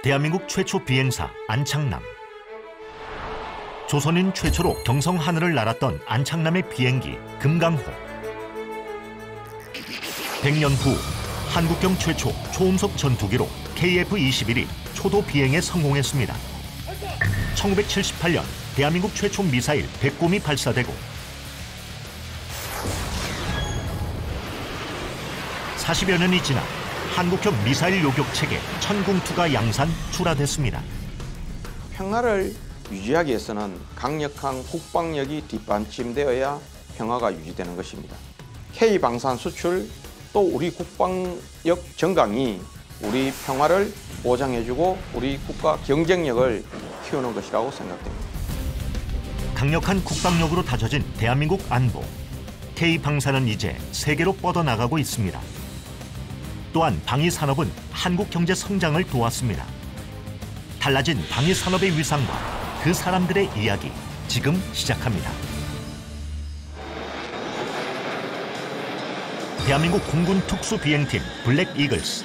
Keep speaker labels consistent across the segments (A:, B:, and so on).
A: 대한민국 최초 비행사 안창남. 조선인 최초로 경성 하늘을 날았던 안창남의 비행기 금강호. 100년 후 한국경 최초 초음속 전투기로 KF-21이 초도 비행에 성공했습니다. 1978년 대한민국 최초 미사일 백곰이 발사되고 40여 년이 지나 한국형 미사일 요격 체계 천궁2가 양산 출하됐습니다.
B: 평화를 유지하기 위해서는 강력한 국방력이 뒷받침되어야 평화가 유지되는 것입니다. K방산 수출 또 우리 국방력 증강이 우리 평화를 보장해주고 우리 국가 경쟁력을 키우는 것이라고 생각됩니다.
A: 강력한 국방력으로 다져진 대한민국 안보. K방산은 이제 세계로 뻗어나가고 있습니다. 또한 방위산업은 한국 경제 성장을 도왔습니다. 달라진 방위산업의 위상과 그 사람들의 이야기 지금 시작합니다. 대한민국 공군 특수비행팀 블랙 이글스.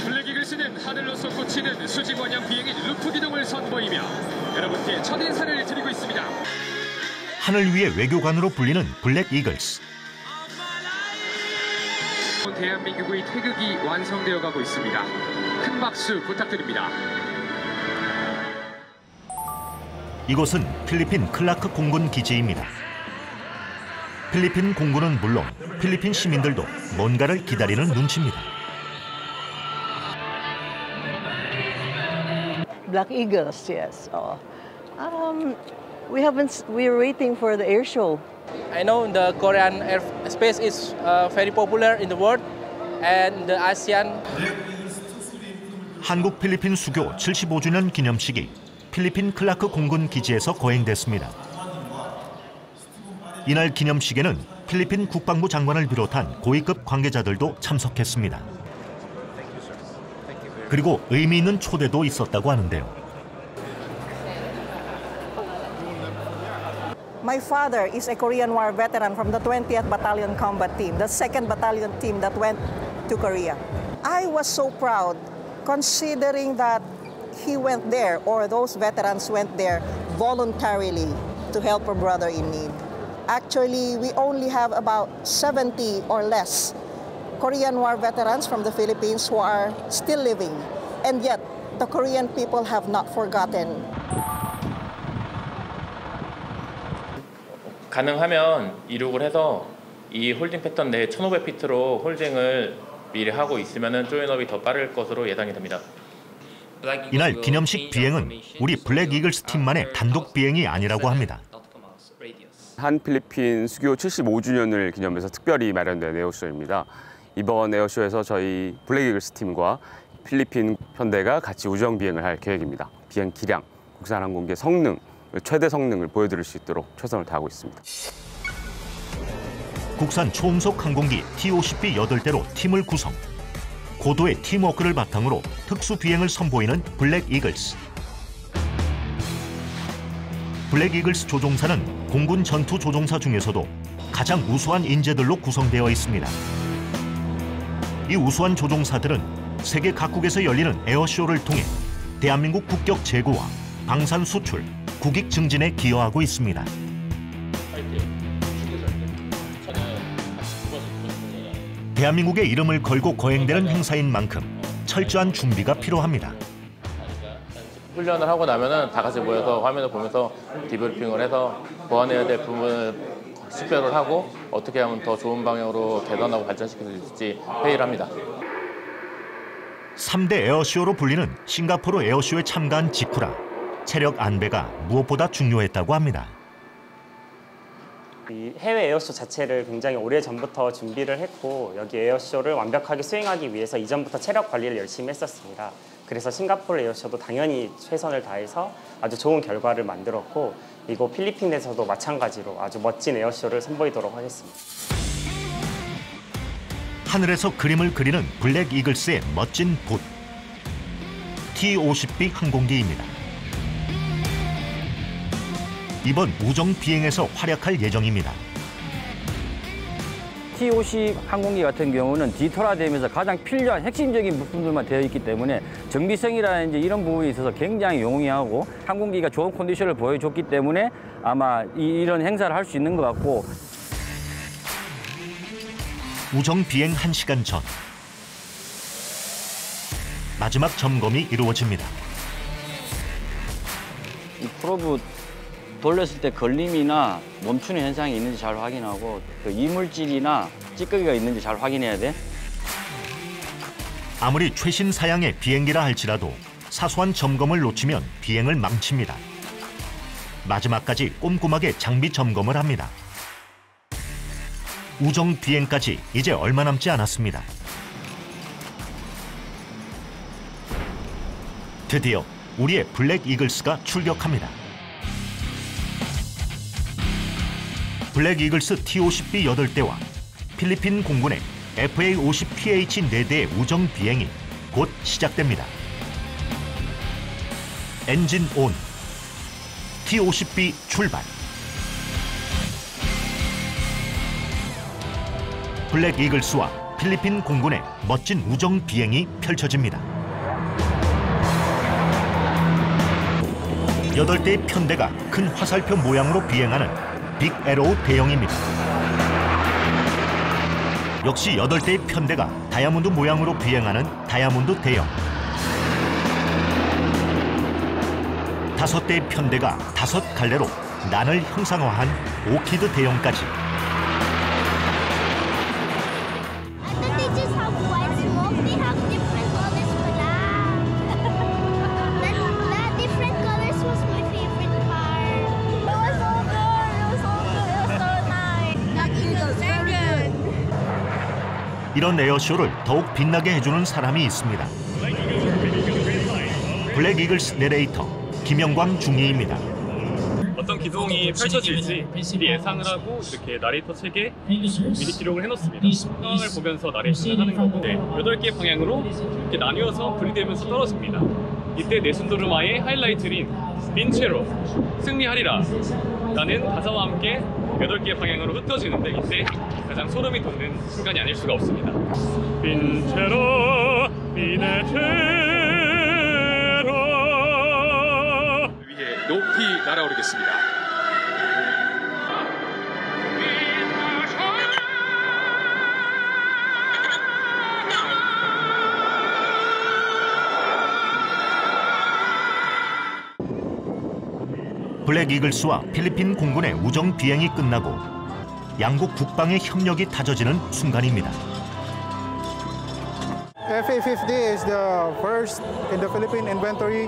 C: 블랙 이글스는 하늘로 솟구치는 수직 원형 비행인 루프 기동을 선보이며 여러분께 첫 인사를 드리고 있습니다.
A: 하늘 위의 외교관으로 불리는 블랙 이글스.
C: 대한민국의 태극이 완성되어 가고 있습니다. 큰 박수 부탁드립니다.
A: 이곳은 필리핀 클라크 공군 기지입니다. 필리핀 공군은 물론 필리핀 시민들도 뭔가를 기다리는 눈치입니다.
D: Black Eagles, yes. We're waiting for the air show.
E: I know the Korean airspace is very popular in the world and the ASEAN.
A: 한국 필리핀 수교 75주년 기념식이 필리핀 클라크 공군 기지에서 거행됐습니다. 이날 기념식에는 필리핀 국방부 장관을 비롯한 고위급 관계자들도 참석했습니다. 그리고 의미 있는 초대도 있었다고 하는데요.
D: My father is a Korean War veteran from the 20th Battalion Combat Team, the 2nd Battalion team that went to Korea. I was so proud considering that he went there, or those veterans went there voluntarily to help a brother in need. Actually, we only have about 70 or less Korean War veterans from the Philippines who are still living, and yet the Korean people have not forgotten.
F: 가능하면 이륙을 해서 이 홀딩 패턴 내 1500피트로 홀딩을 미리 하고 있으면 조인업이 더 빠를 것으로 예상이 됩니다.
A: 이날 기념식 비행은 우리 블랙 이글스 팀만의 단독 비행이 아니라고 합니다.
G: 한 필리핀 수교 75주년을 기념해서 특별히 마련된 에어쇼입니다. 이번 에어쇼에서 저희 블랙 이글스 팀과 필리핀 편대가 같이 우정 비행을 할 계획입니다. 비행 기량, 국산 항공기의 성능, 최대 성능을 보여드릴 수 있도록 최선을 다하고 있습니다.
A: 국산 초음속 항공기 T-50B 8대로 팀을 구성. 고도의 팀워크를 바탕으로 특수 비행을 선보이는 블랙 이글스. 블랙 이글스 조종사는 공군 전투 조종사 중에서도 가장 우수한 인재들로 구성되어 있습니다. 이 우수한 조종사들은 세계 각국에서 열리는 에어쇼를 통해 대한민국 국격 제고와 방산 수출, 국익 증진에 기여하고 있습니다. 대한민국의 이름을 걸고 거행되는 행사인 만큼 철저한 준비가 필요합니다.
F: 훈련을 하고 나면은 다 같이 모여서 화면을 보면서 디브리핑을 해서 보완해야 될 부분을 식별을 하고 어떻게 하면 더 좋은 방향으로 개선하고 발전시킬 수 있을지 회의를 합니다.
A: 3대 에어쇼로 불리는 싱가포르 에어쇼에 참가한 직후라 체력 안배가 무엇보다 중요했다고 합니다.
H: 이 해외 에어쇼 자체를 굉장히 오래전부터 준비를 했고 여기 에어쇼를 완벽하게 수행하기 위해서 이전부터 체력 관리를 열심히 했었습니다. 그래서 싱가포르 에어쇼도 당연히 최선을 다해서 아주 좋은 결과를 만들었고 이곳 필리핀에서도 마찬가지로 아주 멋진 에어쇼를 선보이도록 하겠습니다.
A: 하늘에서 그림을 그리는 블랙 이글스의 멋진 붓. T-50B 항공기입니다. 이번 우정 비행에서 활약할 예정입니다.
I: T-50 항공기 같은 경우는 디터라되면서 가장 필요한 핵심적인 부품들만 되어 있기 때문에 정비성이라든지 이런 부분에 있어서 굉장히 용이하고 항공기가 좋은 컨디션을 보여줬기 때문에 아마 이런 행사를 할 수 있는 것 같고.
A: 우정 비행 1시간 전 마지막 점검이 이루어집니다.
I: 이 프로브 돌렸을 때 걸림이나 멈추는 현상이 있는지 잘 확인하고 그 이물질이나 찌꺼기가 있는지 잘 확인해야 돼.
A: 아무리 최신 사양의 비행기라 할지라도 사소한 점검을 놓치면 비행을 망칩니다. 마지막까지 꼼꼼하게 장비 점검을 합니다. 우정 비행까지 이제 얼마 남지 않았습니다. 드디어 우리의 블랙 이글스가 출격합니다. 블랙 이글스 T-50B 8대와 필리핀 공군의 FA-50PH 4대의 우정 비행이 곧 시작됩니다. 엔진 온, T-50B 출발. 블랙 이글스와 필리핀 공군의 멋진 우정 비행이 펼쳐집니다. 8대의 편대가 큰 화살표 모양으로 비행하는 빅 에로우 대형입니다. 역시 8대의 편대가 다이아몬드 모양으로 비행하는 다이아몬드 대형. 5대의 편대가 5갈래로 난을 형상화한 오키드 대형까지. 이런 에어쇼를 더욱 빛나게 해주는 사람이 있습니다. 블랙 이글스 내레이터 김영광 중위입니다.
J: 어떤 기동이 펼쳐질지 미리 예상을 하고 이렇게 나레이터 책에 미리 기록을 해놓습니다. 상황을 보면서 나레이션을 하는 거고 8개 방향으로 이렇게 나뉘어서 분리되면서 떨어집니다. 이때 네순도르마의 하이라이트인 빈체로 승리하리라 라는 가사와 함께 8개 방향으로 흩어지는데 이때 가장 소름이 돋는 순간이 아닐 수가 없습니다. 빈체로 미네체로
C: 위에 높이 날아오르겠습니다.
A: 블랙 이글스와 필리핀 공군의 우정 비행이 끝나고 양국 국방의 협력이 다져지는 순간입니다.
K: FA-50 is the first in the Philippine inventory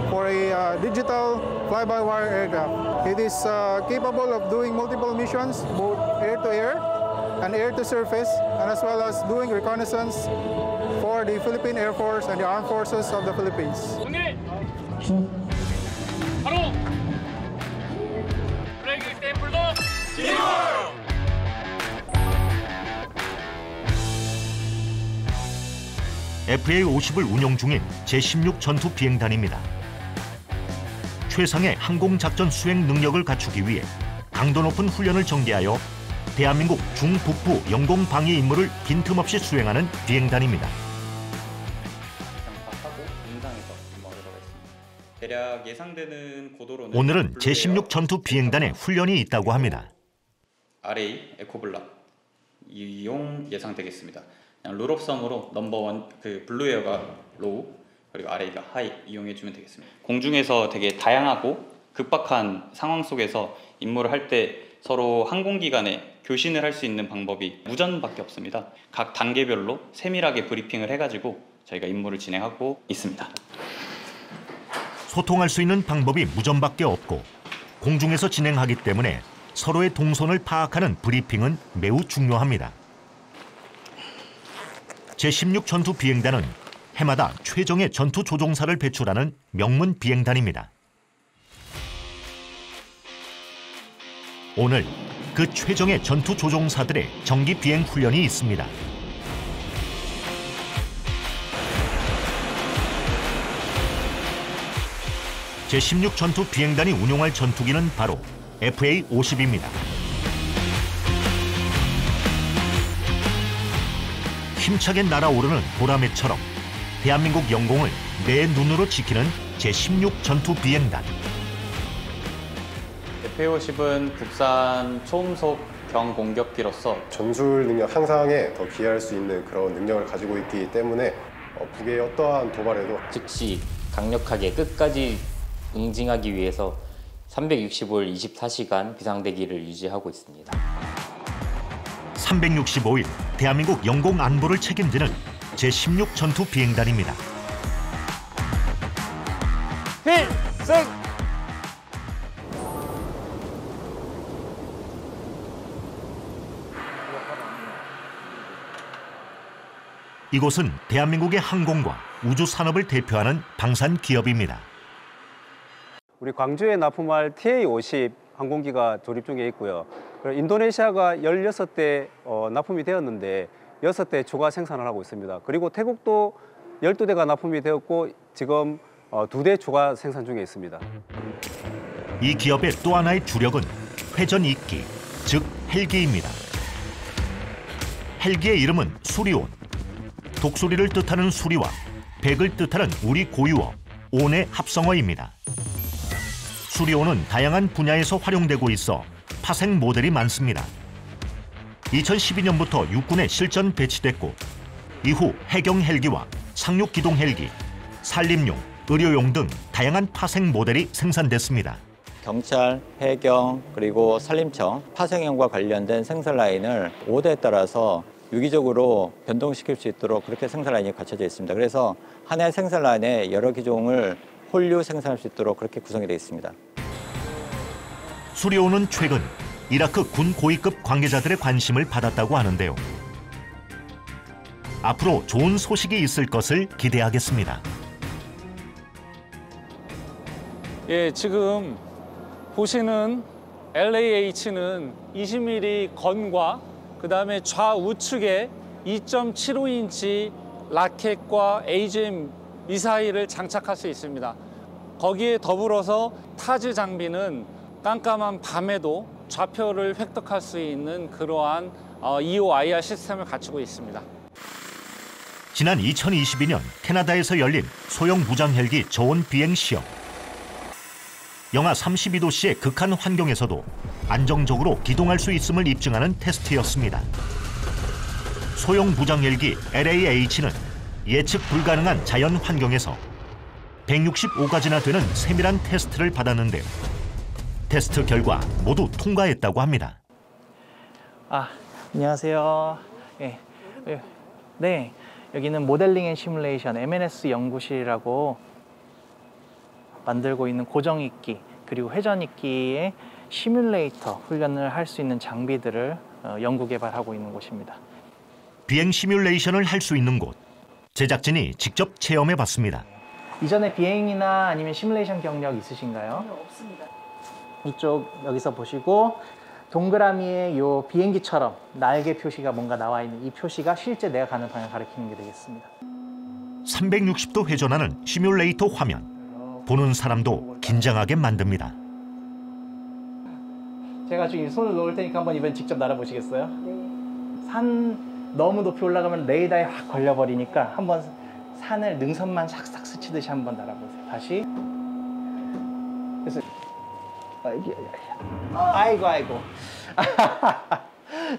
K: for a digital fly-by-wire aircraft. It is capable of doing multiple missions, both air-to-air and air-to-surface, and as well as doing reconnaissance for the Philippine Air Force and the Armed Forces of the Philippines.
J: 바로 블랙 스탬플로
A: FA-50을 운용 중인 제16 전투 비행단입니다. 최상의 항공작전 수행 능력을 갖추기 위해 강도 높은 훈련을 전개하여 대한민국 중북부 영공방위 임무를 빈틈없이 수행하는 비행단입니다.
L: 대략 예상되는 고도로는
A: 오늘은 제16 전투 비행단의 훈련이 있다고 합니다.
L: RA 에코블락 이용 예상되겠습니다. 롤옵섬으로 넘버원 블루에어가 로우 그리고 RA가 하이 이용해주면 되겠습니다. 공중에서 되게 다양하고 급박한 상황 속에서 임무를 할 때 서로 항공기 간에 교신을 할 수 있는 방법이 무전밖에 없습니다. 각 단계별로 세밀하게 브리핑을 해가지고 저희가 임무를 진행하고 있습니다.
A: 소통할 수 있는 방법이 무전밖에 없고 공중에서 진행하기 때문에 서로의 동선을 파악하는 브리핑은 매우 중요합니다. 제16 전투 비행단은 해마다 최정예 전투 조종사를 배출하는 명문 비행단입니다. 오늘 그 최정예 전투 조종사들의 정기 비행 훈련이 있습니다. 제16 전투 비행단이 운용할 전투기는 바로 FA-50입니다. 힘차게 날아오르는 보라매처럼 대한민국 영공을 내 눈으로 지키는 제16 전투 비행단.
L: F-50은 국산 초음속 경공격기로서
M: 전술 능력 향상에 더 기여할 수 있는 그런 능력을 가지고 있기 때문에 북의 어떠한 도발에도
N: 즉시 강력하게 끝까지 응징하기 위해서 365일 24시간 비상대기를 유지하고 있습니다.
A: 365일 대한민국 영공 안보를 책임지는 제16 전투 비행단입니다.
I: 필승!
A: 이곳은 대한민국의 항공과 우주 산업을 대표하는 방산 기업입니다.
O: 우리 광주에 납품할 TA-50 항공기가 조립 중에 있고요. 인도네시아가 16대 납품이 되었는데 6대 추가 생산을 하고 있습니다. 그리고 태국도 12대가 납품이 되었고 지금 2대 추가 생산 중에 있습니다.
A: 이 기업의 또 하나의 주력은 회전 2기, 즉 헬기입니다. 헬기의 이름은 수리온. 독수리를 뜻하는 수리와 백을 뜻하는 우리 고유어 온의 합성어입니다. 수리온은 다양한 분야에서 활용되고 있어 파생 모델이 많습니다. 2012년부터 육군에 실전 배치됐고 이후 해경 헬기와 상륙 기동 헬기, 산림용, 의료용 등 다양한 파생 모델이 생산됐습니다.
N: 경찰, 해경, 그리고 산림청, 파생형과 관련된 생산 라인을 오더에 따라서 유기적으로 변동시킬 수 있도록 그렇게 생산 라인이 갖춰져 있습니다. 그래서 하나의 생산 라인에 여러 기종을 홀류 생산할 수 있도록 그렇게 구성이 되어 있습니다.
A: 수리온은 최근 이라크 군 고위급 관계자들의 관심을 받았다고 하는데요. 앞으로 좋은 소식이 있을 것을 기대하겠습니다.
P: 예, 지금 보시는 LAH는 20mm 건과 그다음에 좌우측에 2.75인치 라켓과 AGM 미사일을 장착할 수 있습니다. 거기에 더불어서 타즈 장비는 깜깜한 밤에도 좌표를 획득할 수 있는 그러한 EOIR 시스템을 갖추고 있습니다.
A: 지난 2022년 캐나다에서 열린 소형 무장 헬기 저온 비행 시험. 영하 32도씨의 극한 환경에서도 안정적으로 기동할 수 있음을 입증하는 테스트였습니다. 소형 무장 헬기 LAH는 예측 불가능한 자연 환경에서 165가지나 되는 세밀한 테스트를 받았는데요. 테스트 결과 모두 통과했다고 합니다.
Q: 안녕하세요. 네, 여기는 모델링 앤 시뮬레이션 MNS 연구실이라고 만들고 있는 고정익기 그리고 회전익기의 시뮬레이터 훈련을 할 수 있는 장비들을 연구 개발하고 있는 곳입니다.
A: 비행 시뮬레이션을 할 수 있는 곳. 제작진이 직접 체험해봤습니다.
Q: 이전에 비행이나 아니면 시뮬레이션 경력 있으신가요? 없습니다. 이쪽 여기서 보시고 동그라미에 요 비행기처럼 날개 표시가 뭔가 나와 있는 이 표시가 실제 내가 가는 방향을 가리키는 게 되겠습니다.
A: 360도 회전하는 시뮬레이터 화면. 보는 사람도 긴장하게 만듭니다.
Q: 제가 지금 손을 놓을 테니까 한번 이번엔 직접 날아보시겠어요? 네. 산 너무 높이 올라가면 레이더에 확 걸려버리니까 한번 산을 능선만 싹싹 스치듯이 한번 날아보세요. 다시. 그래서 아이고.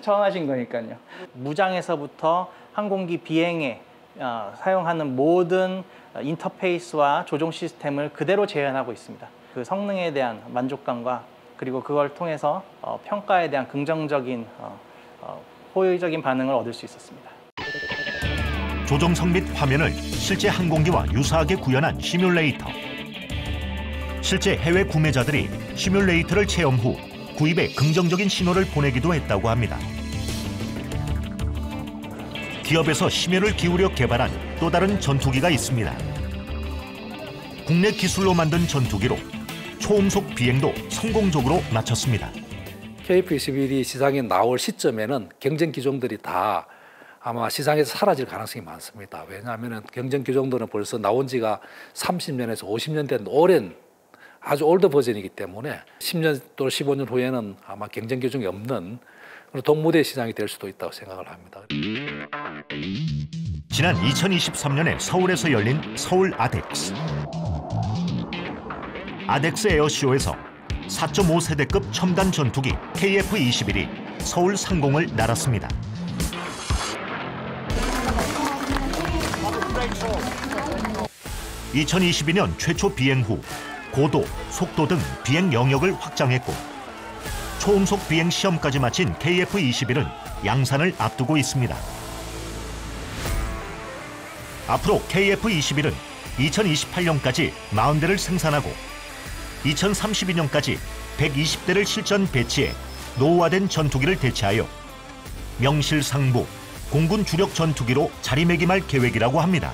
Q: 처음 하신 거니까요. 무장에서부터 항공기 비행에 사용하는 모든 인터페이스와 조종 시스템을 그대로 재현하고 있습니다. 그 성능에 대한 만족감과 그리고 그걸 통해서 평가에 대한 긍정적인 호의적인 반응을 얻을 수 있었습니다.
A: 조종석 및 화면을 실제 항공기와 유사하게 구현한 시뮬레이터. 실제 해외 구매자들이 시뮬레이터를 체험 후 구입에 긍정적인 신호를 보내기도 했다고 합니다. 기업에서 심혈을 기울여 개발한 또 다른 전투기가 있습니다. 국내 기술로 만든 전투기로 초음속 비행도 성공적으로 마쳤습니다.
R: KF-21이 시장에 나올 시점에는 경쟁 기종들이 다 아마 시장에서 사라질 가능성이 많습니다. 왜냐하면 경쟁 기종들은 벌써 나온 지가 30년에서 50년 된 오랜 아주 올드 버전이기 때문에 10년 또는 15년 후에는 아마 경쟁 기종이 없는 동무대 시장이 될 수도 있다고 생각을 합니다.
A: 지난 2023년에 서울에서 열린 서울 아덱스. 아덱스 에어쇼에서 4.5세대급 첨단 전투기 KF-21이 서울 상공을 날았습니다. (2022년) 최초 비행 후 고도, 속도 등 비행 영역을 확장했고 초음속 비행 시험까지 마친 KF-21은 양산을 앞두고 있습니다. 앞으로 KF-21은 2028년까지 40대를 생산하고 2032년까지 120대를 실전 배치해 노후화된 전투기를 대체하여 명실상부 공군 주력 전투기로 자리매김할 계획이라고 합니다.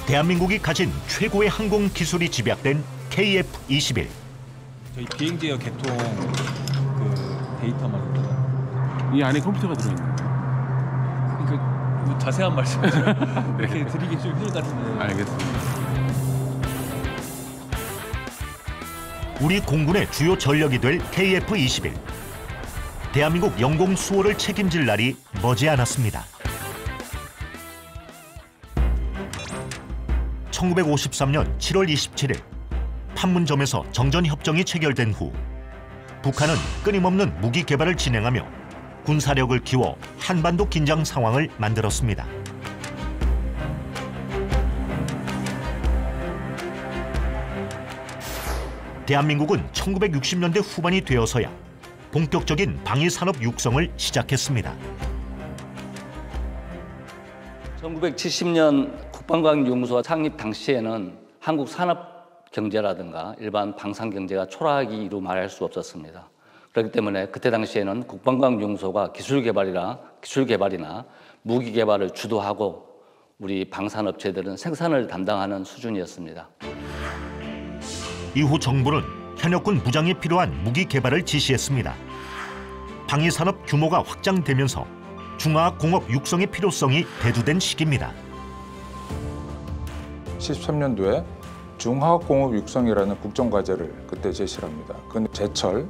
A: 대한민국이 가진 최고의 항공 기술이 집약된 KF-21.
S: 저희 비행제어 개통 그 데이터 말입니다. 이 안에 컴퓨터가 들어있는 거예요.
J: 그러니까 자세한 말씀 이렇게 드리기 좀 힘들 것 같은데.
S: 알겠습니다.
A: 우리 공군의 주요 전력이 될 KF-21. 대한민국 영공 수호를 책임질 날이 머지않았습니다. 1953년 7월 27일 판문점에서 정전협정이 체결된 후 북한은 끊임없는 무기 개발을 진행하며 군사력을 키워 한반도 긴장 상황을 만들었습니다. 대한민국은 1960년대 후반이 되어서야 본격적인 방위산업 육성을 시작했습니다.
I: 1970년 국방과학연구소 창립 당시에는 한국 산업 경제라든가 일반 방산 경제가 초라하기로 말할 수 없었습니다. 그렇기 때문에 그때 당시에는 국방과학연구소가 기술 개발이나 무기 개발을 주도하고 우리 방산업체들은 생산을 담당하는 수준이었습니다.
A: 이후 정부는 현역군 무장에 필요한 무기 개발을 지시했습니다. 방위산업 규모가 확장되면서 중화공업 육성의 필요성이 대두된 시기입니다.
T: 73년도에 중화공업 육성이라는 국정과제를 그때 제시를 합니다. 그건 제철,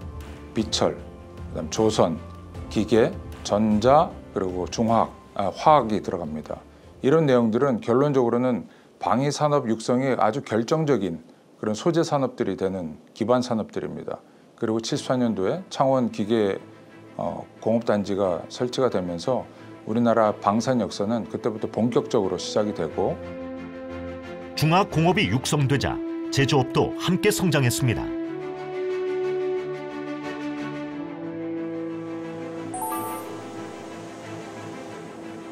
T: 비철, 그다음 조선, 기계, 전자, 그리고 화학이 들어갑니다. 이런 내용들은 결론적으로는 방위산업 육성에 아주 결정적인 그런 소재 산업들이 되는 기반 산업들입니다. 그리고 74년도에 창원 기계 공업단지가 설치가 되면서 우리나라 방산 역사는 그때부터 본격적으로 시작이 되고
A: 중화공업이 육성되자 제조업도 함께 성장했습니다.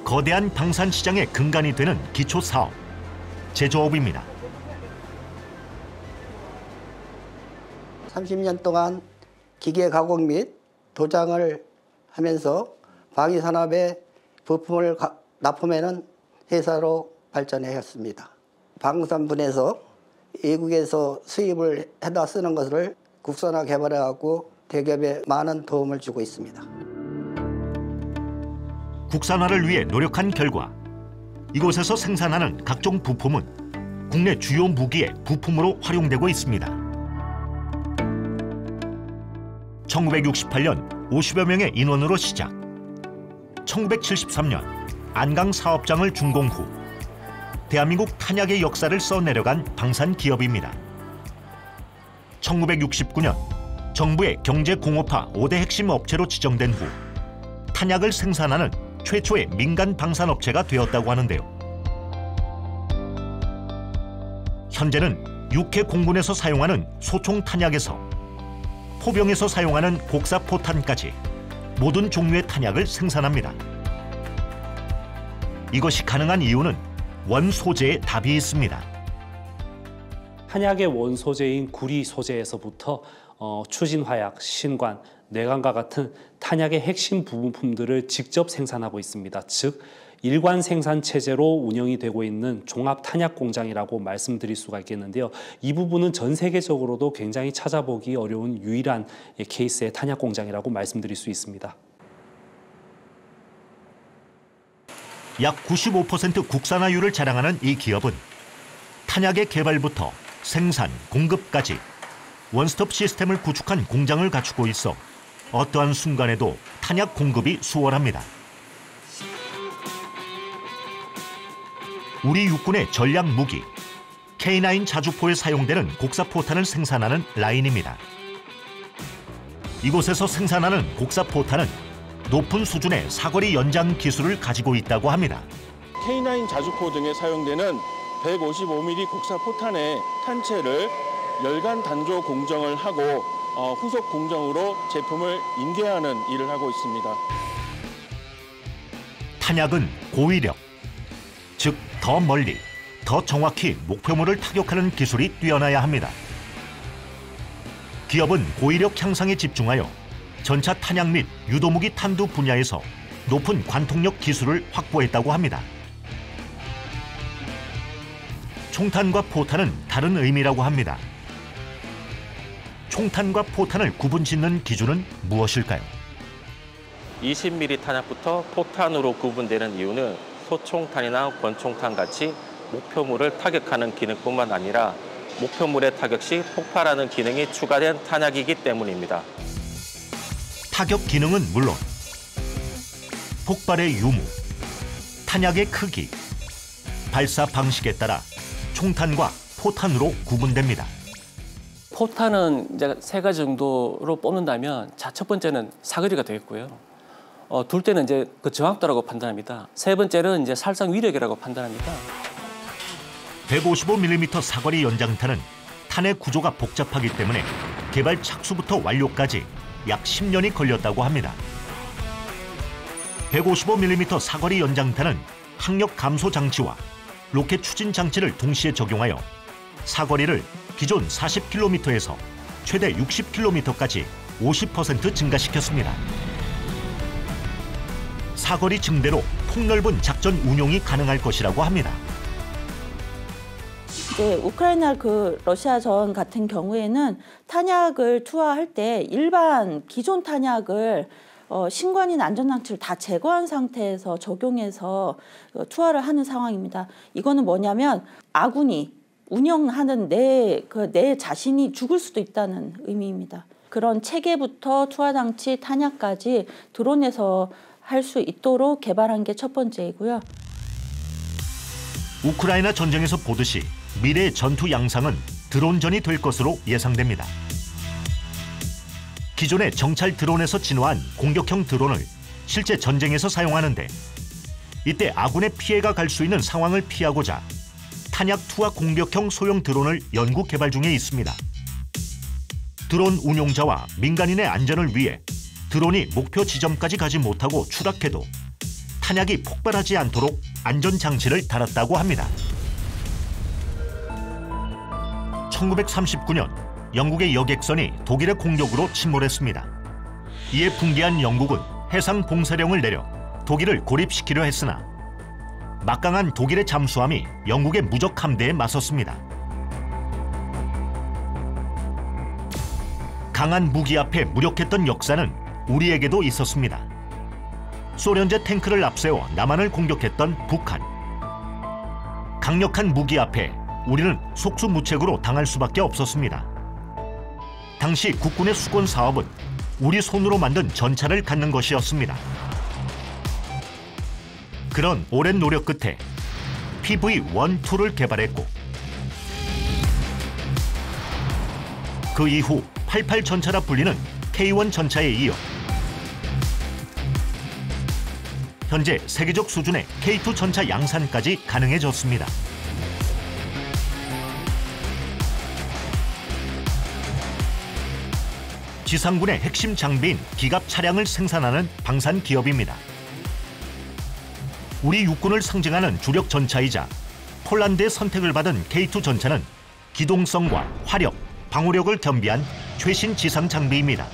A: 거대한 방산 시장의 근간이 되는 기초사업, 제조업입니다.
U: 30년 동안 기계 가공 및 도장을 하면서 방위산업의 부품을 납품하는 회사로 발전하였습니다. 방산분해서 외국에서 수입을 해다 쓰는 것을 국산화 개발해갖고 대기업에 많은 도움을 주고 있습니다.
A: 국산화를 위해 노력한 결과 이곳에서 생산하는 각종 부품은 국내 주요 무기의 부품으로 활용되고 있습니다. 1968년 50여 명의 인원으로 시작. 1973년 안강 사업장을 준공 후 대한민국 탄약의 역사를 써내려간 방산 기업입니다. 1969년 정부의 경제공업화 5대 핵심 업체로 지정된 후 탄약을 생산하는 최초의 민간 방산업체가 되었다고 하는데요. 현재는 육해 공군에서 사용하는 소총 탄약에서 포병에서 사용하는 곡사 포탄까지 모든 종류의 탄약을 생산합니다. 이것이 가능한 이유는 원 소재에 답이 있습니다.
V: 탄약의 원 소재인 구리 소재에서부터 추진화약, 신관, 뇌관과 같은 탄약의 핵심 부품들을 직접 생산하고 있습니다. 즉 일관 생산 체제로 운영이 되고 있는 종합 탄약 공장이라고 말씀드릴 수가 있겠는데요. 이 부분은 전 세계적으로도 굉장히 찾아보기 어려운 유일한 케이스의 탄약 공장이라고 말씀드릴 수 있습니다.
A: 약 95% 국산화율을 자랑하는 이 기업은 탄약의 개발부터 생산, 공급까지 원스톱 시스템을 구축한 공장을 갖추고 있어 어떠한 순간에도 탄약 공급이 수월합니다. 우리 육군의 전략 무기 K9 자주포에 사용되는 곡사포탄을 생산하는 라인입니다. 이곳에서 생산하는 곡사포탄은 높은 수준의 사거리 연장 기술을 가지고 있다고 합니다.
B: K9 자주포 등에 사용되는 155mm 곡사포탄의 탄체를 열간 단조 공정을 하고 후속 공정으로 제품을 인계하는 일을 하고 있습니다.
A: 탄약은 고위력, 즉 더 멀리, 더 정확히 목표물을 타격하는 기술이 뛰어나야 합니다. 기업은 고위력 향상에 집중하여 전차 탄약 및 유도무기 탄두 분야에서 높은 관통력 기술을 확보했다고 합니다. 총탄과 포탄은 다른 의미라고 합니다. 총탄과 포탄을 구분짓는 기준은 무엇일까요?
F: 20mm 탄약부터 포탄으로 구분되는 이유는 소총탄이나 권총탄 같이 목표물을 타격하는 기능뿐만 아니라 목표물의 타격 시 폭발하는 기능이 추가된 탄약이기 때문입니다.
A: 타격 기능은 물론 폭발의 유무, 탄약의 크기, 발사 방식에 따라 총탄과 포탄으로 구분됩니다.
E: 포탄은 이제 3가지 정도로 뽑는다면 첫 번째는 사거리가 되겠고요. 둘째는 이제 그 정확도라고 판단합니다. 세 번째는 이제 살상 위력이라고 판단합니다.
A: 155mm 사거리 연장탄은 탄의 구조가 복잡하기 때문에 개발 착수부터 완료까지 약 10년이 걸렸다고 합니다. 155mm 사거리 연장탄은 항력 감소 장치와 로켓 추진 장치를 동시에 적용하여 사거리를 기존 40km에서 최대 60km까지 50% 증가시켰습니다. 사거리 증대로 폭넓은 작전 운용이 가능할 것이라고 합니다.
W: 이제 우크라이나 러시아전 같은 경우에는 탄약을 투하할 때 일반 기존 탄약을 신관이나 안전장치를 다 제거한 상태에서 적용해서 투하를 하는 상황입니다. 이거는 뭐냐면 아군이 운영하는 내 자신이 죽을 수도 있다는 의미입니다. 그런 체계부터 투하 장치, 탄약까지 드론에서 할 수 있도록 개발한 게 첫 번째이고요.
A: 우크라이나 전쟁에서 보듯이 미래의 전투 양상은 드론전이 될 것으로 예상됩니다. 기존의 정찰 드론에서 진화한 공격형 드론을 실제 전쟁에서 사용하는데 이때 아군의 피해가 갈 수 있는 상황을 피하고자 탄약 투하 공격형 소형 드론을 연구 개발 중에 있습니다. 드론 운용자와 민간인의 안전을 위해 드론이 목표 지점까지 가지 못하고 추락해도 탄약이 폭발하지 않도록 안전장치를 달았다고 합니다. 1939년 영국의 여객선이 독일의 공격으로 침몰했습니다. 이에 붕괴한 영국은 해상 봉쇄령을 내려 독일을 고립시키려 했으나 막강한 독일의 잠수함이 영국의 무적 함대에 맞섰습니다. 강한 무기 앞에 무력했던 역사는 우리에게도 있었습니다. 소련제 탱크를 앞세워 남한을 공격했던 북한. 강력한 무기 앞에 우리는 속수무책으로 당할 수밖에 없었습니다. 당시 국군의 수권 사업은 우리 손으로 만든 전차를 갖는 것이었습니다. 그런 오랜 노력 끝에 PV-1-2를 개발했고 그 이후 88 전차라 불리는 K1 전차에 이어 현재 세계적 수준의 K2 전차 양산까지 가능해졌습니다. 지상군의 핵심 장비인 기갑 차량을 생산하는 방산 기업입니다. 우리 육군을 상징하는 주력 전차이자 폴란드의 선택을 받은 K2 전차는 기동성과 화력, 방호력을 겸비한 최신 지상 장비입니다.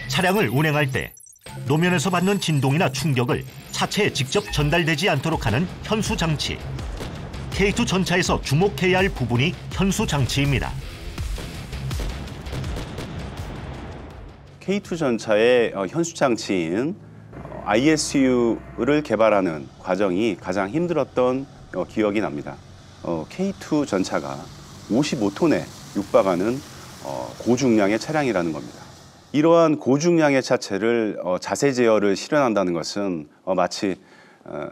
A: 차량을 운행할 때 노면에서 받는 진동이나 충격을 차체에 직접 전달되지 않도록 하는 현수 장치. K2 전차에서 주목해야 할 부분이 현수 장치입니다.
X: K2 전차의 현수 장치인 ISU를 개발하는 과정이 가장 힘들었던 기억이 납니다. K2 전차가 55톤에 육박하는 고중량의 차량이라는 겁니다. 이러한 고중량의 차체를 자세 제어를 실현한다는 것은 마치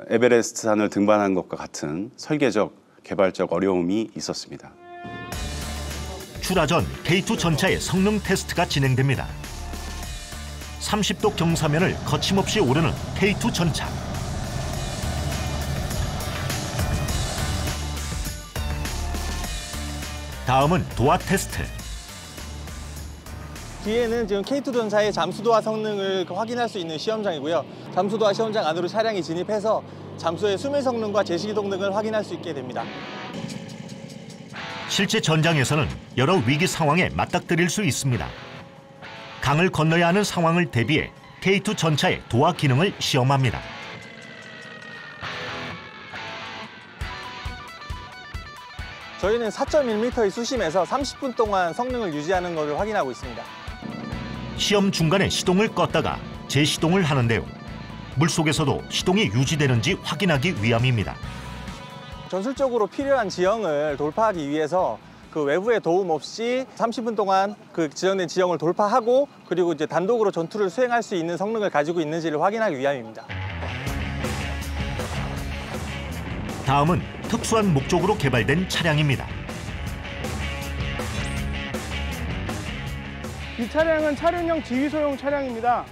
X: 에베레스트 산을 등반한 것과 같은 설계적, 개발적 어려움이 있었습니다.
A: 출하 전 K2 전차의 성능 테스트가 진행됩니다. 30도 경사면을 거침없이 오르는 K2 전차. 다음은 도화 테스트.
C: 뒤에는 지금 K2 전차의 잠수도화 성능을 확인할 수 있는 시험장이고요. 잠수도화 시험장 안으로 차량이 진입해서 잠수의 수밀 성능과 제시기동 등을 확인할 수 있게 됩니다.
A: 실제 전장에서는 여러 위기 상황에 맞닥뜨릴 수 있습니다. 강을 건너야 하는 상황을 대비해 K2 전차의 도화 기능을 시험합니다.
C: 저희는 4.1m의 수심에서 30분 동안 성능을 유지하는 것을 확인하고 있습니다.
A: 시험 중간에 시동을 껐다가 재시동을 하는데요. 물속에서도 시동이 유지되는지 확인하기 위함입니다.
C: 전술적으로 필요한 지형을 돌파하기 위해서 그 외부의 도움 없이 30분 동안 그 지정된 지형을 돌파하고 그리고 이제 단독으로 전투를 수행할 수 있는 성능을 가지고 있는지를 확인하기 위함입니다.
A: 다음은 특수한 목적으로 개발된 차량입니다.
D: 이 차량은 차륜형 지휘소용 차량입니다.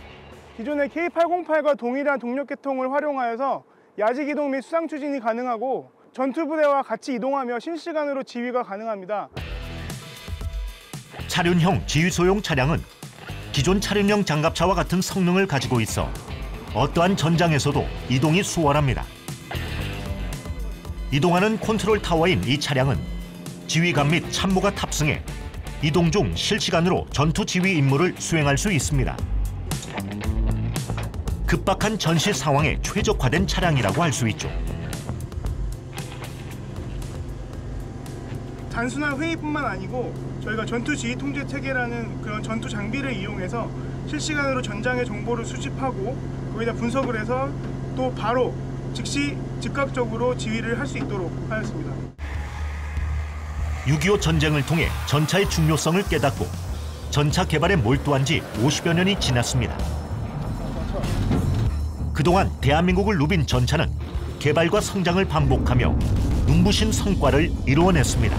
D: 기존의 K808과 동일한 동력 계통을 활용하여서 야직 이동 및 수상 추진이 가능하고 전투부대와 같이 이동하며 실시간으로 지휘가 가능합니다.
A: 차륜형 지휘소용 차량은 기존 차륜형 장갑차와 같은 성능을 가지고 있어 어떠한 전장에서도 이동이 수월합니다. 이동하는 컨트롤 타워인 이 차량은 지휘관 및 참모가 탑승해 이동 중 실시간으로 전투 지휘 임무를 수행할 수 있습니다. 급박한 전시 상황에 최적화된 차량이라고 할 수 있죠.
D: 단순한 회의뿐만 아니고 저희가 전투 지휘 통제 체계라는 그런 전투 장비를 이용해서 실시간으로 전장의 정보를 수집하고 거기다 분석을 해서 또 바로 즉시 즉각적으로 지휘를 할 수 있도록 하였습니다.
A: 6.25 전쟁을 통해 전차의 중요성을 깨닫고 전차 개발에 몰두한 지 50여 년이 지났습니다. 그동안 대한민국을 누빈 전차는 개발과 성장을 반복하며 눈부신 성과를 이루어냈습니다.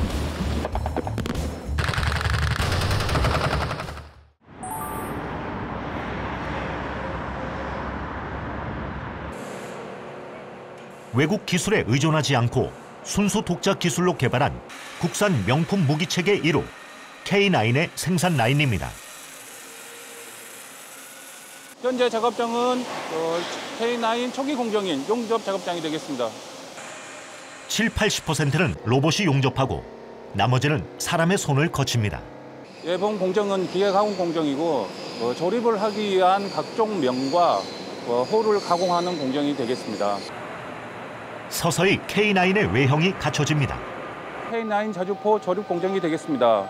A: 외국 기술에 의존하지 않고 순수 독자 기술로 개발한 국산 명품 무기체계 1호 K9의 생산 라인입니다.
P: 현재 작업장은 K9 초기 공정인 용접 작업장이 되겠습니다.
A: 70~80%는 로봇이 용접하고 나머지는 사람의 손을 거칩니다.
P: 예본 공정은 기계 가공 공정이고 조립을 하기 위한 각종 명과 홀을 가공하는 공정이 되겠습니다.
A: 서서히 K9의 외형이 갖춰집니다.
P: K9 자주포 조립 공정이 되겠습니다.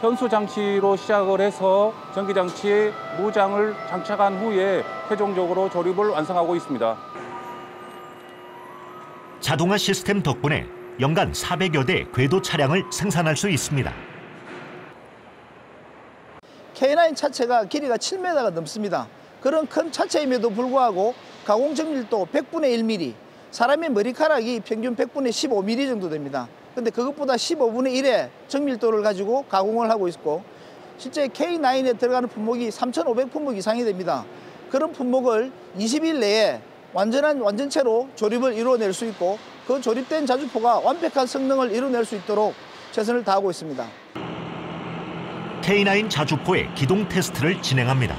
P: 현수 장치로 시작을 해서 전기 장치에 무장을 장착한 후에 최종적으로 조립을 완성하고 있습니다.
A: 자동화 시스템 덕분에 연간 400여 대 궤도 차량을 생산할 수 있습니다.
G: K9 차체가 길이가 7m가 넘습니다. 그런 큰 차체임에도 불구하고 가공 정밀도 100분의 1mm, 사람의 머리카락이 평균 100분의 15mm 정도 됩니다. 근데 그것보다 15분의 1의 정밀도를 가지고 가공을 하고 있고 실제 K9에 들어가는 품목이 3,500품목 이상이 됩니다. 그런 품목을 20일 내에 완전체로 조립을 이루어낼 수 있고 그 조립된 자주포가 완벽한 성능을 이뤄낼 수 있도록 최선을 다하고 있습니다.
A: K9 자주포의 기동 테스트를 진행합니다.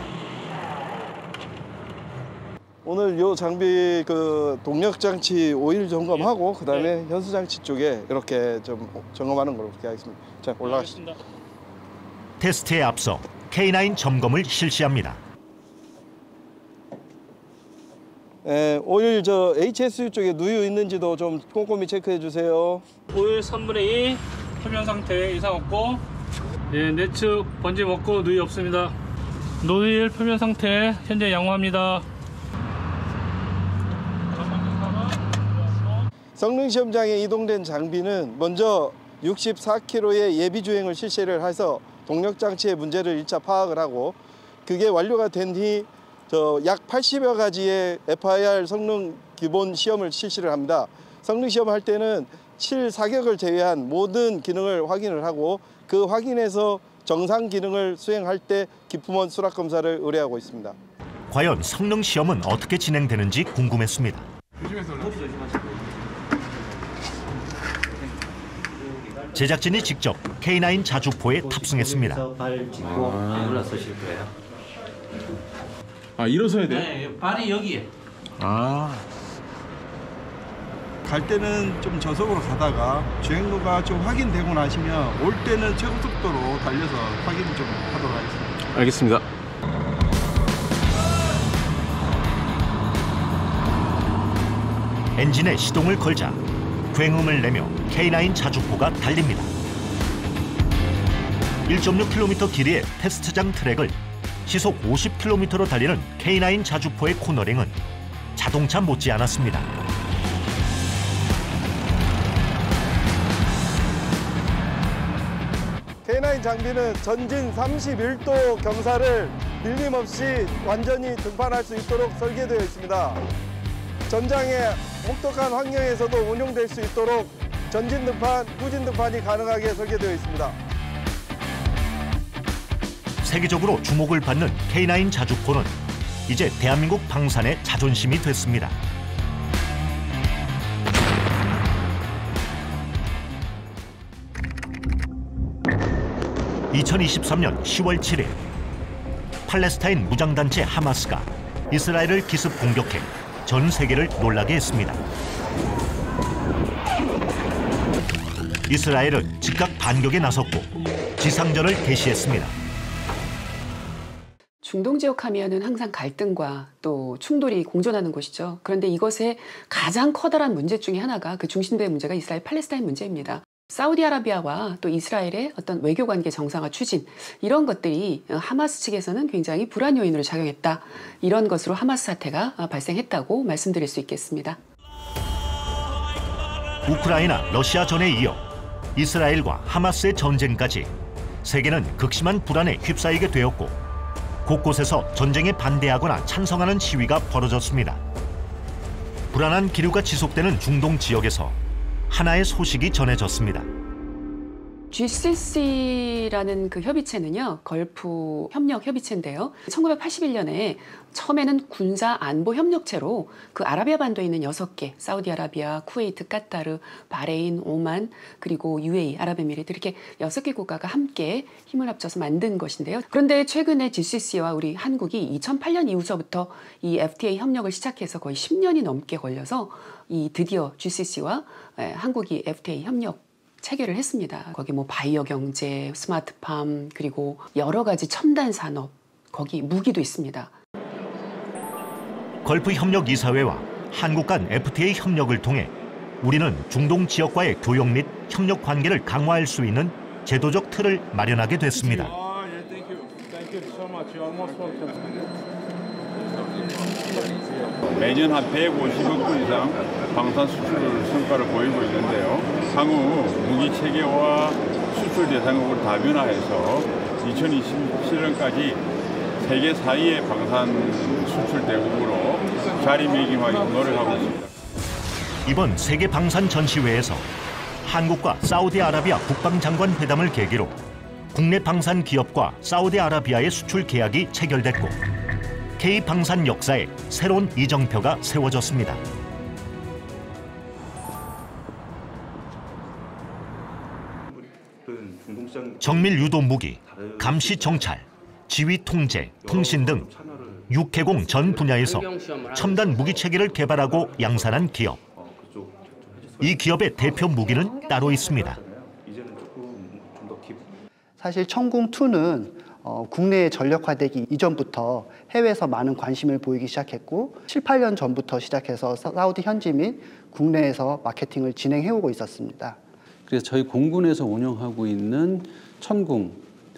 H: 오늘 이 장비 그 동력 장치 오일 점검하고 그다음에 현수 장치 쪽에 이렇게 좀 점검하는 걸로 그렇게 하겠습니다. 자, 올라가겠습니다.
A: 테스트에 앞서 K9 점검을 실시합니다.
H: 오일 HSU 쪽에 누유 있는지도 좀 꼼꼼히 체크해 주세요.
J: 오일 3분의 2 표면 상태 이상 없고 내측 번짐 없고 누유 없습니다. 노일 표면 상태 현재 양호합니다.
H: 성능 시험장에 이동된 장비는 먼저 64km의 예비 주행을 실시를 해서 동력 장치의 문제를 1차 파악을 하고 그게 완료가 된 뒤 약 80여 가지의 FIR 성능 기본 시험을 실시를 합니다. 성능 시험 할 때는 7사격을 제외한 모든 기능을 확인을 하고 그 확인에서 정상 기능을 수행할 때 기품원 수락 검사를 의뢰하고 있습니다.
A: 과연 성능 시험은 어떻게 진행되는지 궁금했습니다. 제작진이 직접 K9 자주포에 탑승했습니다.
K: 발 짚고 올라서실 거예요.
S: 아, 일어서야 돼요?
K: 네, 발이 여기에.
H: 갈 때는 좀 저속으로 가다가 주행로가 좀 확인되고 나시면 올 때는 최고 속도로 달려서 확인 좀 하도록 하겠습니다.
S: 알겠습니다.
A: 엔진에 시동을 걸자 굉음을 내며 K9 자주포가 달립니다. 1.6km 길이의 테스트장 트랙을 시속 50km로 달리는 K9 자주포의 코너링은 자동차 못지 않았습니다.
H: K9 장비는 전진 31도 경사를 밀림없이 완전히 등판할 수 있도록 설계되어 있습니다. 전장의 혹독한 환경에서도 운용될 수 있도록 전진 등판, 후진 등판이 가능하게 설계되어 있습니다.
A: 세계적으로 주목을 받는 K9 자주포는 이제 대한민국 방산의 자존심이 됐습니다. (2023년 10월 7일) 팔레스타인 무장단체 하마스가 이스라엘을 기습 공격해 전 세계를 놀라게 했습니다. 이스라엘은 즉각 반격에 나섰고 지상전을 개시했습니다.
L: 중동 지역 하면은 항상 갈등과 또 충돌이 공존하는 곳이죠. 그런데 이것의 가장 커다란 문제 중에 하나가 그 중심되는 문제가 이스라엘 팔레스타인 문제입니다. 사우디아라비아와 또 이스라엘의 어떤 외교관계 정상화 추진 이런 것들이 하마스 측에서는 굉장히 불안 요인으로 작용했다. 이런 것으로 하마스 사태가 발생했다고 말씀드릴 수 있겠습니다.
A: 우크라이나 러시아전에 이어 이스라엘과 하마스의 전쟁까지 세계는 극심한 불안에 휩싸이게 되었고 곳곳에서 전쟁에 반대하거나 찬성하는 시위가 벌어졌습니다. 불안한 기류가 지속되는 중동 지역에서 하나의 소식이 전해졌습니다.
L: GCC라는 그 협의체는요, 걸프 협력 협의체인데요. 1981년에 처음에는 군사 안보 협력체로 그 아라비아 반도에 있는 6개, 사우디아라비아, 쿠웨이트, 카타르, 바레인, 오만, 그리고 UAE, 아랍에미리트 이렇게 6개 국가가 함께 힘을 합쳐서 만든 것인데요. 그런데 최근에 GCC와 우리 한국이 2008년 이후서부터 이 FTA 협력을 시작해서 거의 10년이 넘게 걸려서 이 드디어 GCC와 한국이 FTA 협력 체결을 했습니다. 거기 뭐 바이오 경제, 스마트팜, 그리고 여러 가지 첨단 산업, 거기 무기도 있습니다.
A: 걸프 협력 이사회와 한국 간 FTA 협력을 통해 우리는 중동 지역과의 교역 및 협력 관계를 강화할 수 있는 제도적 틀을 마련하게 됐습니다.
M: 매년 한 150억 분 이상 방산 수출 성과를 보이고 있는데요. 향후 무기 체계와 수출 대상국을 다변화해서 2027년까지 세계 4위의 방산 수출 대국으로 자리매김하기 노력하고 있습니다.
A: 이번 세계 방산 전시회에서 한국과 사우디아라비아 국방장관 회담을 계기로 국내 방산 기업과 사우디아라비아의 수출 계약이 체결됐고 K방산 역사에 새로운 이정표가 세워졌습니다. 정밀 유도 무기, 감시 정찰, 지휘 통제, 통신 등 육해공 전 분야에서 첨단 무기 체계를 개발하고 양산한 기업. 이 기업의 대표 무기는 따로 있습니다.
O: 사실 천궁2는 국내에 전력화되기 이전부터 해외에서 많은 관심을 보이기 시작했고 7, 8년 전부터 시작해서 사우디 현지 및 국내에서 마케팅을 진행해오고 있었습니다.
Y: 그래서 저희 공군에서 운영하고 있는 천궁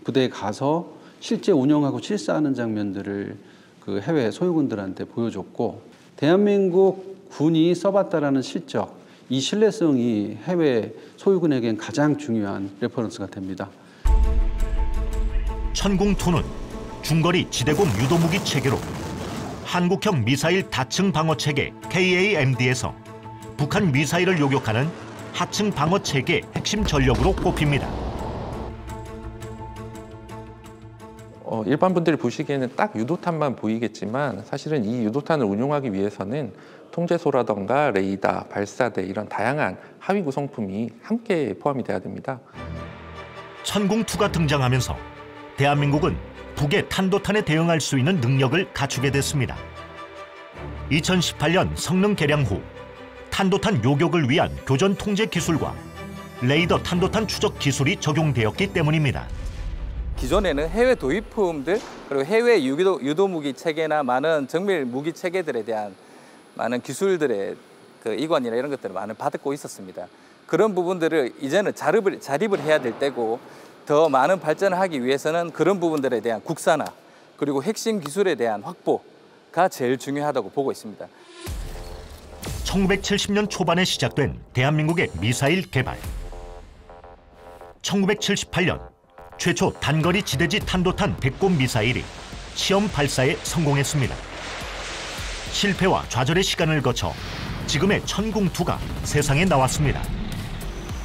Y: 부대에 가서 실제 운영하고 실사하는 장면들을 그 해외 소유군들한테 보여줬고 대한민국 군이 써봤다라는 실적 이 신뢰성이 해외 소유군에겐 가장 중요한 레퍼런스가 됩니다.
A: 천궁2는 중거리 지대공 유도무기 체계로 한국형 미사일 다층 방어 체계 KAMD에서 북한 미사일을 요격하는 하층 방어 체계 핵심 전력으로 꼽힙니다.
F: 일반 분들이 보시기에는 딱 유도탄만 보이겠지만 사실은 이 유도탄을 운용하기 위해서는 통제소라던가 레이더, 발사대 이런 다양한 하위 구성품이 함께 포함이 돼야 됩니다.
A: 천궁2가 등장하면서 대한민국은 북의 탄도탄에 대응할 수 있는 능력을 갖추게 됐습니다. 2018년 성능 개량 후 탄도탄 요격을 위한 교전 통제 기술과 레이더 탄도탄 추적 기술이 적용되었기 때문입니다.
I: 기존에는 해외 도입품들 그리고 해외 유도무기 체계나 많은 정밀 무기 체계들에 대한 많은 기술들의 그 이관이나 이런 것들을 많이 받고 있었습니다. 그런 부분들을 이제는 자립을 해야 될 때고 더 많은 발전을 하기 위해서는 그런 부분들에 대한 국산화 그리고 핵심 기술에 대한 확보가 제일 중요하다고 보고 있습니다.
A: 1970년 초반에 시작된 대한민국의 미사일 개발. 1978년 최초 단거리 지대지 탄도탄 배꼽 미사일이 시험 발사에 성공했습니다. 실패와 좌절의 시간을 거쳐 지금의 천궁2가 세상에 나왔습니다.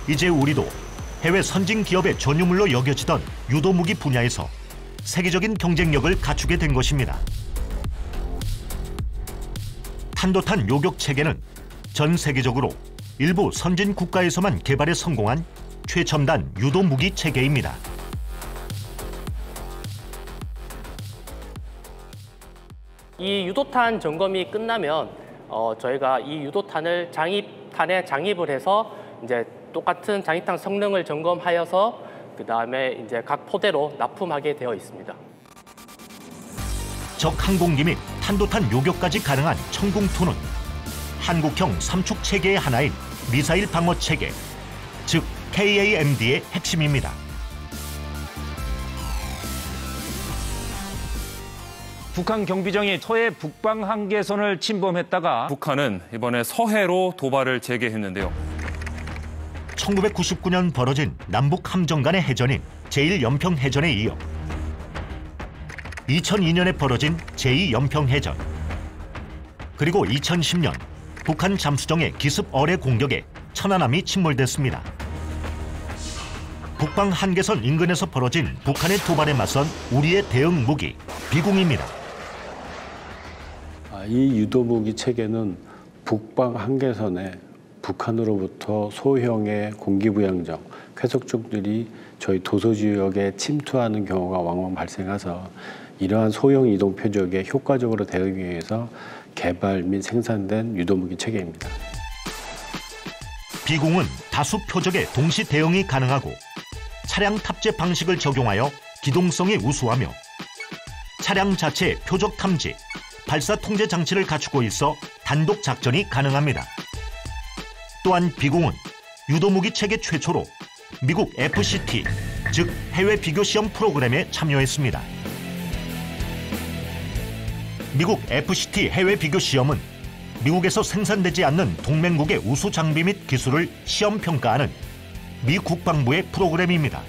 A: 이제 우리도 해외 선진 기업의 전유물로 여겨지던 유도무기 분야에서 세계적인 경쟁력을 갖추게 된 것입니다. 탄도탄 요격 체계는 전 세계적으로 일부 선진 국가에서만 개발에 성공한 최첨단 유도무기 체계입니다.
N: 이 유도탄 점검이 끝나면 저희가 이 유도탄을 장입탄에 장입을 해서 이제 똑같은 장입탄 성능을 점검하여서 그 다음에 이제 각 포대로 납품하게 되어 있습니다.
A: 적 항공기 및 탄도탄 요격까지 가능한 천궁2는 한국형 삼축 체계의 하나인 미사일 방어 체계, 즉 KAMD의 핵심입니다.
Q: 북한 경비정이 서해 북방 한계선을 침범했다가 북한은 이번에 서해로 도발을 재개했는데요.
A: 1999년 벌어진 남북 함정 간의 해전인 제1연평해전에 이어 2002년에 벌어진 제2연평해전, 그리고 2010년 북한 잠수정의 기습 어뢰 공격에 천안함이 침몰됐습니다. 북방 한계선 인근에서 벌어진 북한의 도발에 맞선 우리의 대응 무기, 비공입니다.
R: 이 유도무기 체계는 북방 한계선에 북한으로부터 소형의 공기부양정, 쾌속종들이 저희 도서지역에 침투하는 경우가 왕왕 발생해서 이러한 소형 이동 표적에 효과적으로 대응하기 위해서 개발 및 생산된 유도무기 체계입니다.
A: 비공은 다수 표적에 동시 대응이 가능하고 차량 탑재 방식을 적용하여 기동성이 우수하며 차량 자체의 표적 탐지, 발사 통제 장치를 갖추고 있어 단독 작전이 가능합니다. 또한 비공은 유도무기 체계 최초로 미국 FCT, 즉 해외 비교 시험 프로그램에 참여했습니다. 미국 FCT 해외 비교 시험은 미국에서 생산되지 않는 동맹국의 우수 장비 및 기술을 시험 평가하는 미 국방부의 프로그램입니다.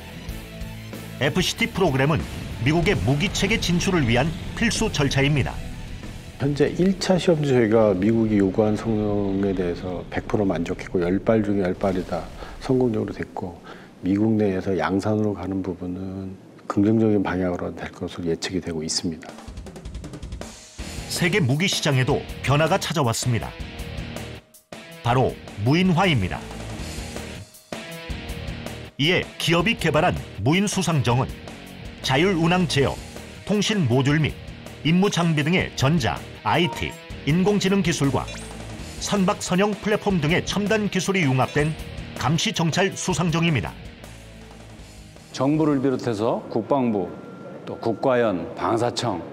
A: FCT 프로그램은 미국의 무기 체계 진출을 위한 필수 절차입니다.
R: 현재 1차 시험도 저희가 미국이 요구한 성능에 대해서 100% 만족했고 10발 중에 10발이 다 성공적으로 됐고 미국 내에서 양산으로 가는 부분은 긍정적인 방향으로 될 것으로 예측이 되고 있습니다.
A: 세계 무기 시장에도 변화가 찾아왔습니다. 바로 무인화입니다. 이에 기업이 개발한 무인 수상정은 자율 운항 제어, 통신 모듈 및 임무 장비 등의 전자, IT, 인공지능 기술과 선박 선형 플랫폼 등의 첨단 기술이 융합된 감시 정찰 수상정입니다.
Y: 정부를 비롯해서 국방부, 또 국가연, 방사청,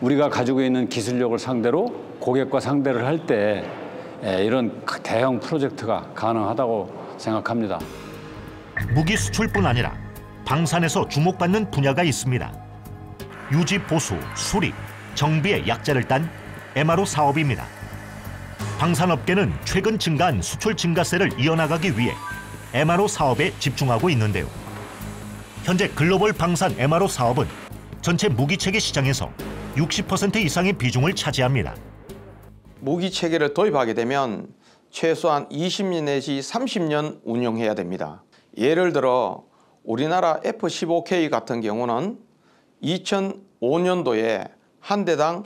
Y: 우리가 가지고 있는 기술력을 상대로 고객과 상대를 할 때 이런 대형 프로젝트가 가능하다고 생각합니다.
A: 무기 수출뿐 아니라 방산에서 주목받는 분야가 있습니다. 유지 보수, 수리, 정비의 약자를 딴 MRO 사업입니다. 방산업계는 최근 증가한 수출 증가세를 이어나가기 위해 MRO 사업에 집중하고 있는데요. 현재 글로벌 방산 MRO 사업은 전체 무기체계 시장에서 60% 이상의 비중을 차지합니다.
B: 무기체계를 도입하게 되면 최소한 20년 내지 30년 운영해야 됩니다. 예를 들어 우리나라 F-15K 같은 경우는 2005년도에 한 대당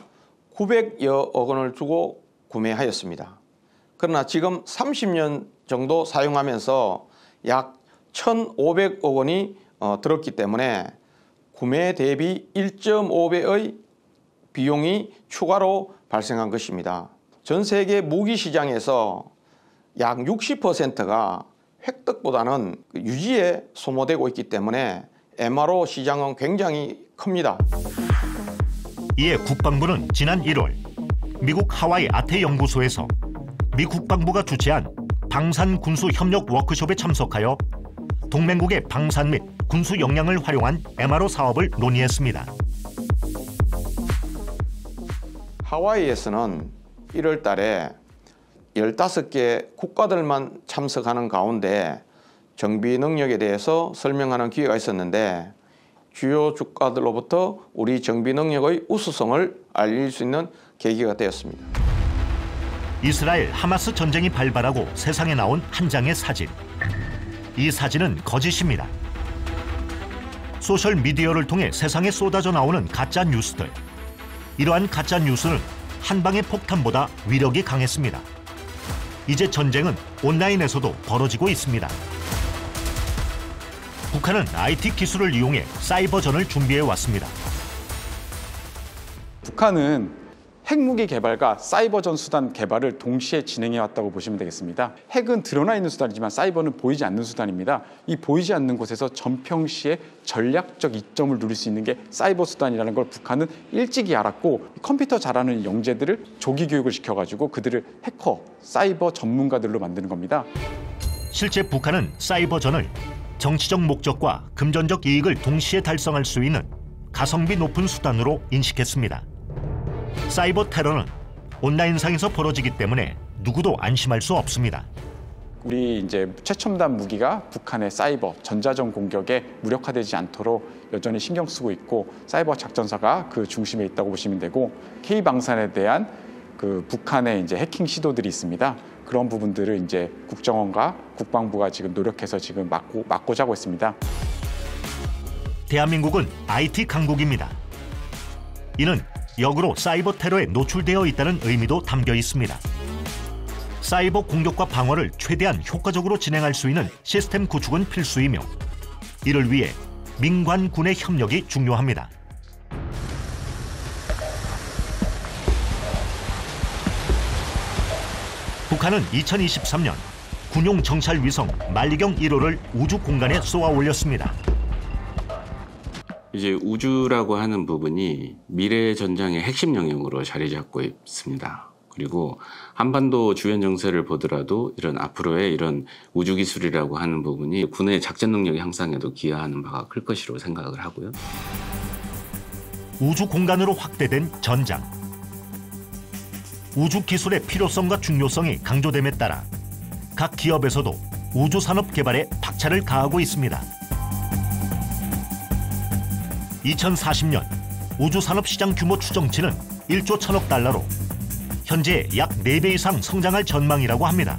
B: 900여 억 원을 주고 구매하였습니다. 그러나 지금 30년 정도 사용하면서 약 1,500억 원이 들었기 때문에 구매 대비 1.5배의 비용이 추가로 발생한 것입니다. 전 세계 무기 시장에서 약 60%가 획득보다는 유지에 소모되고 있기 때문에 MRO 시장은 굉장히 큽니다.
A: 이에 국방부는 지난 1월 미국 하와이 아태 연구소에서 미 국방부가 주최한 방산 군수 협력 워크숍에 참석하여 동맹국의 방산 및 군수 역량을 활용한 MRO 사업을 논의했습니다.
B: 하와이에서는 1월 달에 15개 국가들만 참석하는 가운데 정비 능력에 대해서 설명하는 기회가 있었는데 주요 국가들로부터 우리 정비 능력의 우수성을 알릴 수 있는 계기가 되었습니다.
A: 이스라엘 하마스 전쟁이 발발하고 세상에 나온 한 장의 사진. 이 사진은 거짓입니다. 소셜 미디어를 통해 세상에 쏟아져 나오는 가짜 뉴스들. 이러한 가짜 뉴스는 한 방의 폭탄보다 위력이 강했습니다. 이제 전쟁은 온라인에서도 벌어지고 있습니다. 북한은 IT 기술을 이용해 사이버전을 준비해 왔습니다.
P: 북한은 핵무기 개발과 사이버전 수단 개발을 동시에 진행해 왔다고 보시면 되겠습니다. 핵은 드러나 있는 수단이지만 사이버는 보이지 않는 수단입니다. 이 보이지 않는 곳에서 전평시에 전략적 이점을 누릴 수 있는 게 사이버 수단이라는 걸 북한은 일찍이 알았고 컴퓨터 잘하는 영재들을 조기 교육을 시켜가지고 그들을 해커, 사이버 전문가들로 만드는 겁니다.
A: 실제 북한은 사이버전을 정치적 목적과 금전적 이익을 동시에 달성할 수 있는 가성비 높은 수단으로 인식했습니다. 사이버 테러는 온라인상에서 벌어지기 때문에 누구도 안심할 수 없습니다.
P: 우리 이제 최첨단 무기가 북한의 사이버, 전자전 공격에 무력화되지 않도록 여전히 신경 쓰고 있고 사이버 작전사가 그 중심에 있다고 보시면 되고 K방산에 대한 그 북한의 이제 해킹 시도들이 있습니다. 그런 부분들을 이제 국정원과 국방부가 지금 노력해서 지금 막고자 하고 있습니다.
A: 대한민국은 IT 강국입니다. 이는 역으로 사이버 테러에 노출되어 있다는 의미도 담겨 있습니다. 사이버 공격과 방어를 최대한 효과적으로 진행할 수 있는 시스템 구축은 필수이며 이를 위해 민관 군의 협력이 중요합니다. 북한은 2023년 군용 정찰 위성 만리경 1호를 우주 공간에 쏘아 올렸습니다.
E: 이제 우주라고 하는 부분이 미래 전장의 핵심 영역으로 자리 잡고 있습니다. 그리고 한반도 주변 정세를 보더라도 이런 앞으로의 이런 우주 기술이라고 하는 부분이 군의 작전 능력 향상에도 기여하는 바가 클 것이라고 생각을 하고요.
A: 우주 공간으로 확대된 전장. 우주 기술의 필요성과 중요성이 강조됨에 따라 각 기업에서도 우주 산업 개발에 박차를 가하고 있습니다. 2040년 우주 산업 시장 규모 추정치는 1조 1천억 달러로 현재 약 4배 이상 성장할 전망이라고 합니다.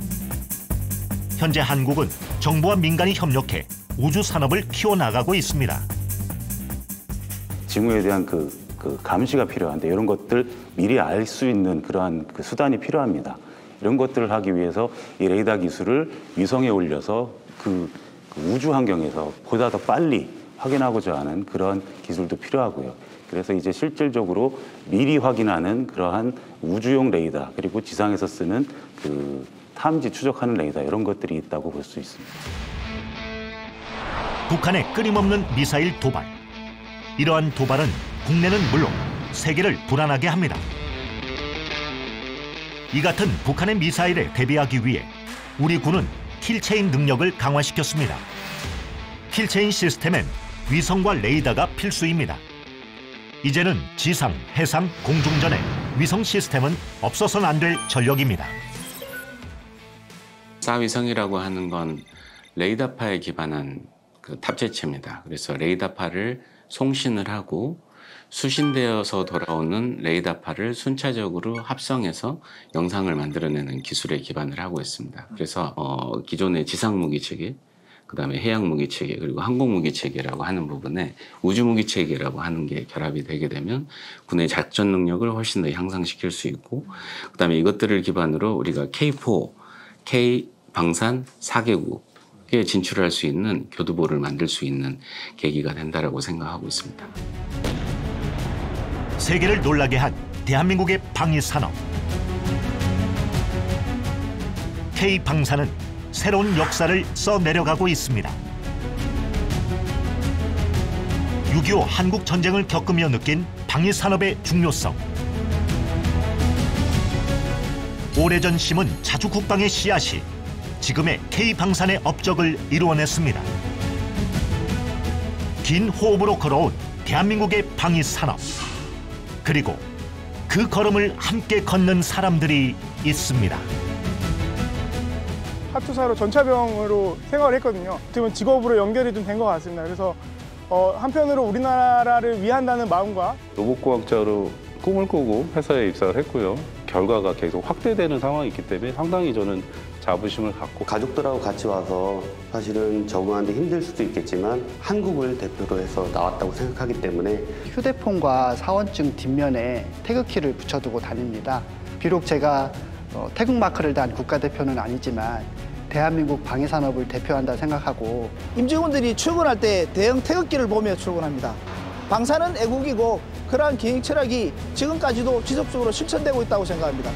A: 현재 한국은 정부와 민간이 협력해 우주 산업을 키워나가고 있습니다.
T: 징후에 대한 그 감시가 필요한데 이런 것들 미리 알 수 있는 그러한 그 수단이 필요합니다. 이런 것들을 하기 위해서 이 레이더 기술을 위성에 올려서 그 우주 환경에서 보다 더 빨리 확인하고자 하는 그런 기술도 필요하고요. 그래서 이제 실질적으로 미리 확인하는 그러한 우주용 레이더 그리고 지상에서 쓰는 그 탐지 추적하는 레이더 이런 것들이 있다고 볼 수 있습니다.
A: 북한의 끊임없는 미사일 도발. 이러한 도발은 국내는 물론 세계를 불안하게 합니다. 이 같은 북한의 미사일에 대비하기 위해 우리 군은 킬체인 능력을 강화시켰습니다. 킬체인 시스템엔 위성과 레이더가 필수입니다. 이제는 지상, 해상, 공중전에 위성 시스템은 없어서는 안 될 전력입니다.
E: 사위성이라고 하는 건 레이더파에 기반한 그 탑재체입니다. 그래서 레이더파를 송신을 하고 수신되어서 돌아오는 레이더파를 순차적으로 합성해서 영상을 만들어내는 기술에 기반을 하고 있습니다. 그래서 기존의 지상무기 체계, 그다음에 해양무기 체계, 그리고 항공무기 체계라고 하는 부분에 우주무기 체계라고 하는 게 결합이 되게 되면 군의 작전 능력을 훨씬 더 향상시킬 수 있고, 그다음에 이것들을 기반으로 우리가 K4, K 방산 4개국에 진출할 수 있는 교두보를 만들 수 있는 계기가 된다라고 생각하고 있습니다.
A: 세계를 놀라게 한 대한민국의 방위 산업. K방산은 새로운 역사를 써내려가고 있습니다. 6.25 한국 전쟁을 겪으며 느낀 방위 산업의 중요성. 오래전 심은 자주 국방의 씨앗이 지금의 K방산의 업적을 이루어냈습니다. 긴 호흡으로 걸어온 대한민국의 방위 산업. 그리고 그 걸음을 함께 걷는 사람들이 있습니다.
D: 하투사로 전차병으로 생활을 했거든요. 어떻게 보면 직업으로 연결이 좀 된 것 같습니다. 그래서 한편으로 우리나라를 위한다는 마음과
C: 로봇공학자로 꿈을 꾸고 회사에 입사를 했고요. 결과가 계속 확대되는 상황이 있기 때문에 상당히 저는 자부심을 갖고
U: 가족들하고 같이 와서 사실은 적응하는데 힘들 수도 있겠지만 한국을 대표로 해서 나왔다고 생각하기 때문에
O: 휴대폰과 사원증 뒷면에 태극기를 붙여두고 다닙니다. 비록 제가 태극마크를 단 국가대표는 아니지만 대한민국 방위산업을 대표한다 생각하고
G: 임직원들이 출근할 때 대형 태극기를 보며 출근합니다. 방산은 애국이고 그러한 기행 철학이 지금까지도 지속적으로 실천되고 있다고 생각합니다.